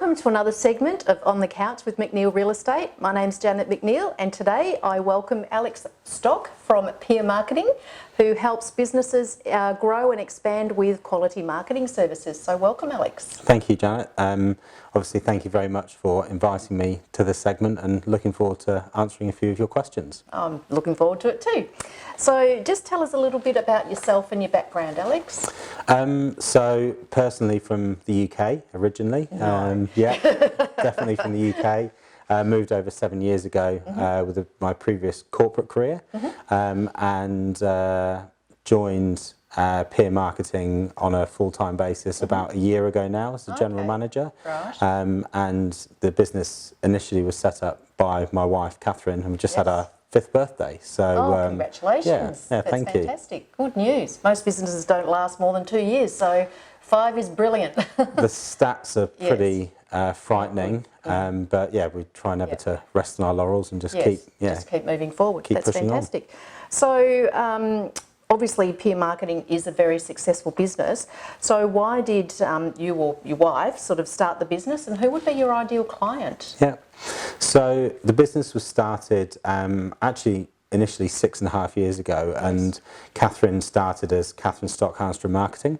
Welcome to another segment of On the Couch with McNeill Real Estate. My name's Janet McNeill, and today I welcome Alex Stock from Pier Marketing, who helps businesses grow and expand with quality marketing services. So welcome, Alex. Thank you, Janet. Obviously, thank you very much for inviting me to this segment and looking forward to answering a few of your questions. I'm looking forward to it too. So just tell us a little bit about yourself and your background, Alex. So personally from the UK originally. Yeah, definitely from the UK. Moved over 7 years ago with my previous corporate career and joined Pier Marketing on a full-time basis about a year ago now as the general manager. Right. And the business initially was set up by my wife Catherine, and we just had our 5th birthday. So congratulations. Yeah, That's thank you. fantastic. Good news. Most businesses don't last more than 2 years, so 5 is brilliant. The stats are pretty frightening, but yeah, we try never to rest on our laurels and just keep moving forward. That's fantastic. So obviously Pier Marketing is a very successful business. So why did you or your wife sort of start the business, and who would be your ideal client? Yeah, so the business was started actually initially 6.5 years ago, and Catherine started as Catherine Stock Marketing.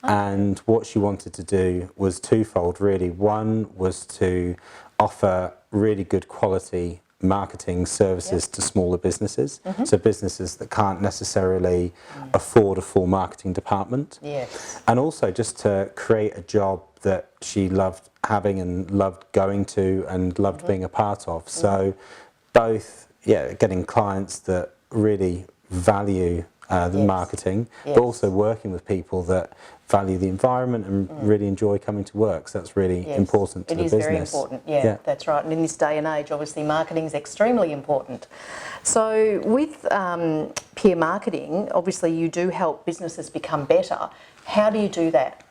And what she wanted to do was twofold really. One was to offer really good quality marketing services to smaller businesses, so businesses that can't necessarily afford a full marketing department. Yes. And also just to create a job that she loved having and loved going to and loved being a part of. So both, getting clients that really value the marketing, but also working with people that value the environment and really enjoy coming to work. So that's really important to the business. It is very important, that's right. And in this day and age, obviously marketing is extremely important. So with Pier Marketing, obviously you do help businesses become better. How do you do that?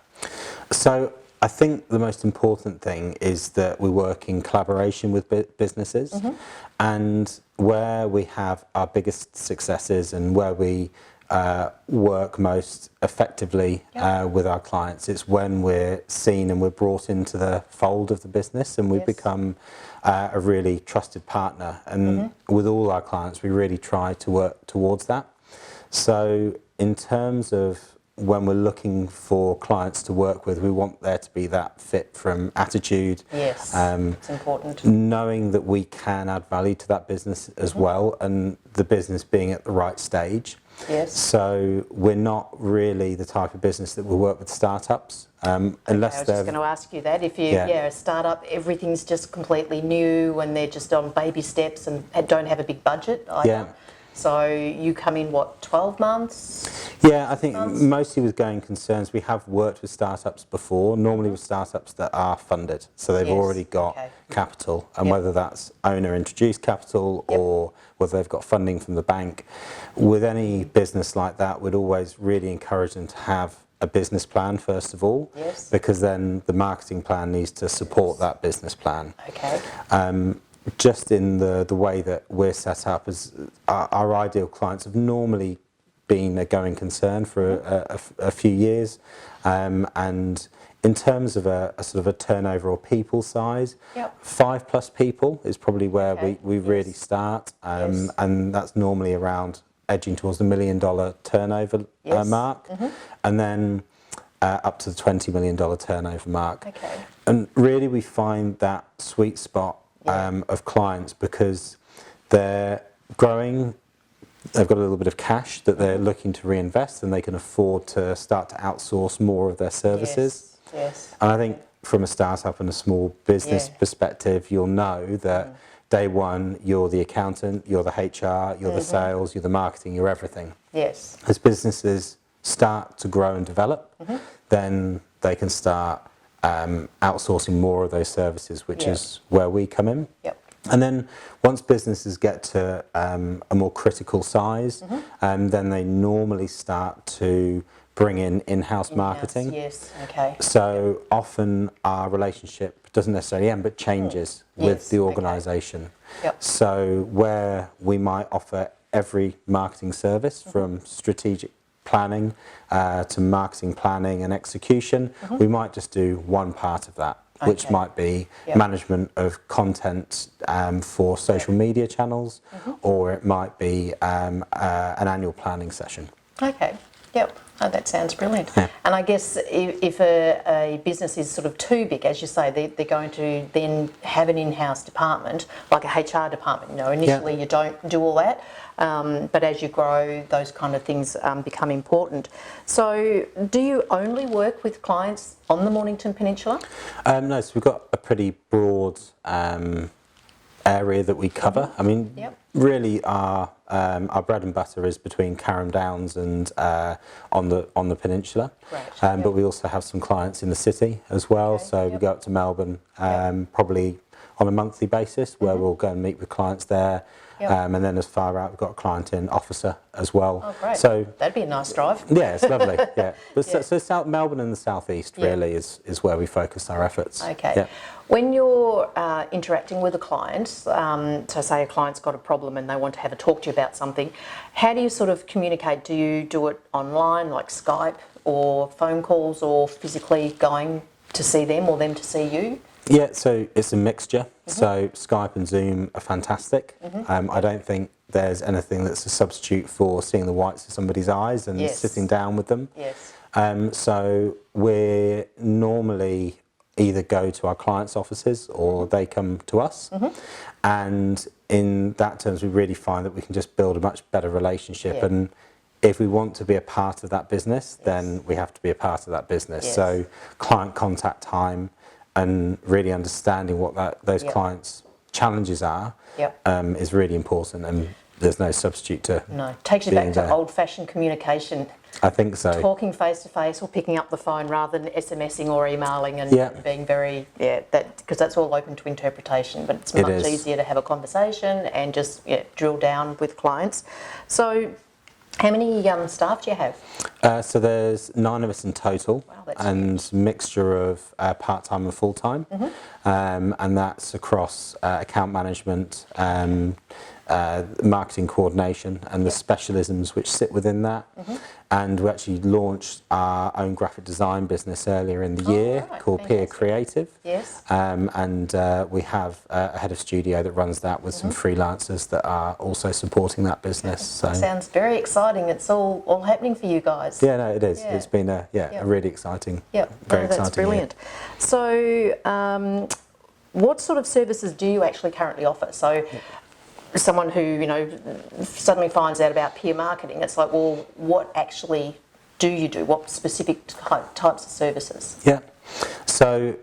So I think the most important thing is that we work in collaboration with businesses, and where we have our biggest successes and where we work most effectively with our clients, it's when we're seen and we're brought into the fold of the business, and we become a really trusted partner. And with all our clients, we really try to work towards that. So in terms of when we're looking for clients to work with, we want there to be that fit from attitude. Yes, it's important. Knowing that we can add value to that business as well, and the business being at the right stage. Yes. So we're not really the type of business that will work with startups, unless I was just going to ask you that. If you're a startup, everything's just completely new and they're just on baby steps and don't have a big budget either. So you come in, what, 12 months? Yeah, I think mostly with going concerns. We have worked with startups before, normally with startups that are funded. So they've already got capital, and whether that's owner-introduced capital or whether they've got funding from the bank. With any business like that, we'd always really encourage them to have a business plan first of all, because then the marketing plan needs to support that business plan. Okay. Just in the way that we're set up, as our ideal clients have normally been a going concern for a few years, and in terms of a sort of a turnover or people size, 5+ people is probably where we really start, and that's normally around edging towards the $1 million turnover mark, and then up to the $20 million turnover mark. Okay. And really we find that sweet spot of clients because they're growing, they've got a little bit of cash that they're looking to reinvest, and they can afford to start to outsource more of their services. Yes. And I think from a startup and a small business perspective, you'll know that day one you're the accountant, you're the HR, you're the sales, you're the marketing, you're everything. Yes. As businesses start to grow and develop, then they can start outsourcing more of those services, which is where we come in. And then once businesses get to a more critical size, then they normally start to bring in in-house marketing. Yes, okay. So often our relationship doesn't necessarily end, but changes with the organisation. So where we might offer every marketing service from strategic planning to marketing planning and execution, we might just do one part of that. which Okay. might be Yep. management of content for social media channels, or it might be an annual planning session. Okay. Yep. Oh, that sounds brilliant. Yeah. And I guess if a business is sort of too big, as you say, they're going to then have an in-house department, like a HR department. You know, initially you don't do all that, but as you grow, those kind of things become important. So, do you only work with clients on the Mornington Peninsula? No, so we've got a pretty broad area that we cover. I mean, Yep. really our bread and butter is between Carrum Downs and on the peninsula. Great. But we also have some clients in the city as well. Okay, So we yep. go up to Melbourne probably on a monthly basis, where we'll go and meet with clients there. Yep. And then as far out, we've got a client in Officer as well. Oh, great. So That'd be a nice drive. yeah, it's lovely. Yeah, but Yeah. so South Melbourne and the southeast Yeah. really is where we focus our efforts. Okay. Yeah. When you're interacting with a client, so say a client's got a problem and they want to have a talk to you about something, how do you sort of communicate? Do you do it online, like Skype, or phone calls, or physically going to see them or them to see you? Yeah, so it's a mixture. So Skype and Zoom are fantastic. I don't think there's anything that's a substitute for seeing the whites of somebody's eyes and Yes. sitting down with them. Yes. So we normally either go to our clients' offices or they come to us. And in that terms, we really find that we can just build a much better relationship. Yeah. And if we want to be a part of that business, then we have to be a part of that business. Yes. So client contact time and really understanding what those Yep. clients' challenges are Yep. is really important, and there's no substitute to No, takes you being back to there. old-fashioned communication, I think so. talking face-to-face or picking up the phone rather than SMSing or emailing and Yeah. being very, because that's all open to interpretation, but it's It much is. easier to have a conversation and just drill down with clients. So how many staff do you have? So there's 9 of us in total, Wow, that's and mixture of part-time and full-time, and that's across account management, marketing coordination, and the specialisms which sit within that. And we actually launched our own graphic design business earlier in the year right, called Pier fantastic. Creative. Yes. And we have a head of studio that runs that with some freelancers that are also supporting that business. So Sounds very exciting. It's all happening for you guys. yeah, no, it is. Yeah. It's been a Yep. really exciting, Yep, very no, that's exciting year. brilliant. So, what sort of services do you actually currently offer? So, someone who suddenly finds out about peer marketing, it's like, well, what actually do you do? What specific types of services? Yeah. So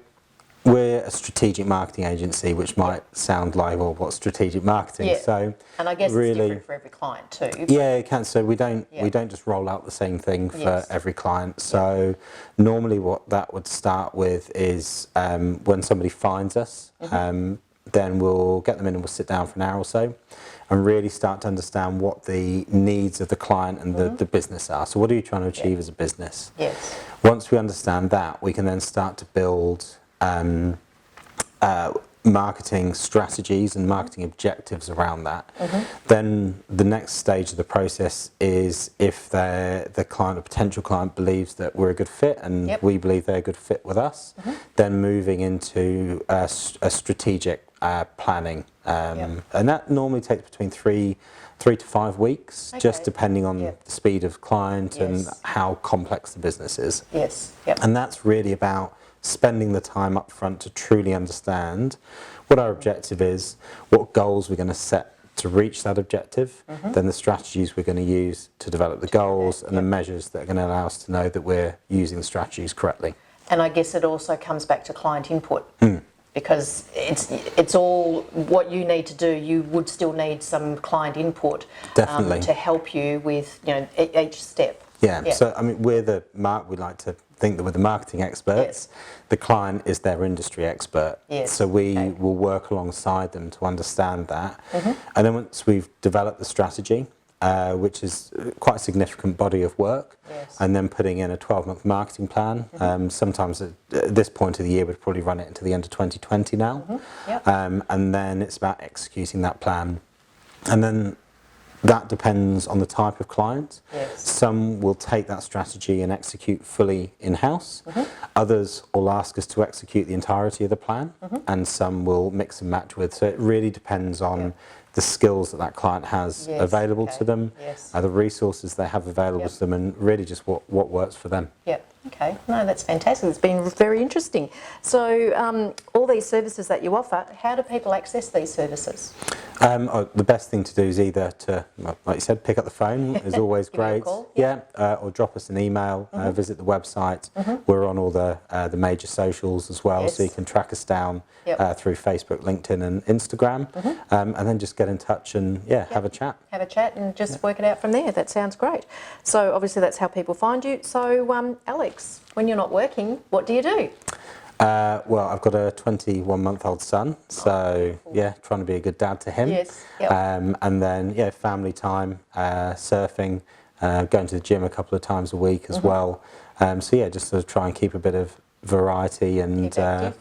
we're a strategic marketing agency, which might sound like, well, what's strategic marketing? Yeah. So And I guess really, it's different for every client too. yeah, it can. So we don't Yeah. just roll out the same thing for Yes. every client. So normally, what that would start with is when somebody finds us, then we'll get them in and we'll sit down for an hour or so, and really start to understand what the needs of the client and the business are. So what are you trying to achieve as a business? Yes. Once we understand that, we can then start to build marketing strategies and marketing objectives around that. Then the next stage of the process is if the client or potential client believes that we're a good fit and Yep. we believe they're a good fit with us, then moving into a strategic planning. And that normally takes between three to 5 weeks, just Okay. depending on Yep. the speed of client and Yes. how complex the business is. Yes. Yep. And that's really about spending the time up front to truly understand what our objective is, what goals we're going to set to reach that objective, then the strategies we're going to use to develop the goals, and the measures that are going to allow us to know that we're using the strategies correctly. And I guess it also comes back to client input. Because it's all what you need to do. You would still need some client input Definitely. to help you with each step. Yeah. So I mean, we like to think that we're the marketing experts. Yes. The client is their industry expert. Yes, So we okay. will work alongside them to understand that. And then once we've developed the strategy, which is quite a significant body of work, Yes. and then putting in a 12-month marketing plan. Sometimes at this point of the year, we'd probably run it into the end of 2020 now. Yep. And then it's about executing that plan. And then that depends on the type of client. Yes. Some will take that strategy and execute fully in-house. Others will ask us to execute the entirety of the plan, and some will mix and match with. So it really depends on the skills that that client has available to them, the resources they have available to them, and really just what works for them. Yep. Okay. No, that's fantastic. It's been very interesting. So all these services that you offer, how do people access these services? The best thing to do is either to, like you said, pick up the phone is always great. Call, or drop us an email, visit the website. We're on all the major socials as well, so you can track us down through Facebook, LinkedIn and Instagram, and then just get in touch and have a chat. Have a chat and just work it out from there. That sounds great. So obviously that's how people find you. So Alex, when you're not working, what do you do? Well, I've got a 21-month-old son, so trying to be a good dad to him. Yes. And then family time, surfing, going to the gym a couple of times a week as well. So just sort of try and keep a bit of variety and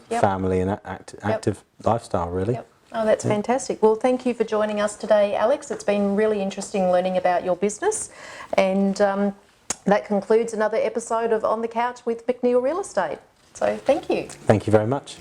family and active lifestyle, really. Oh, that's fantastic. Well, thank you for joining us today, Alex. It's been really interesting learning about your business, and that concludes another episode of On the Couch with McNeill Real Estate. So thank you. Thank you very much.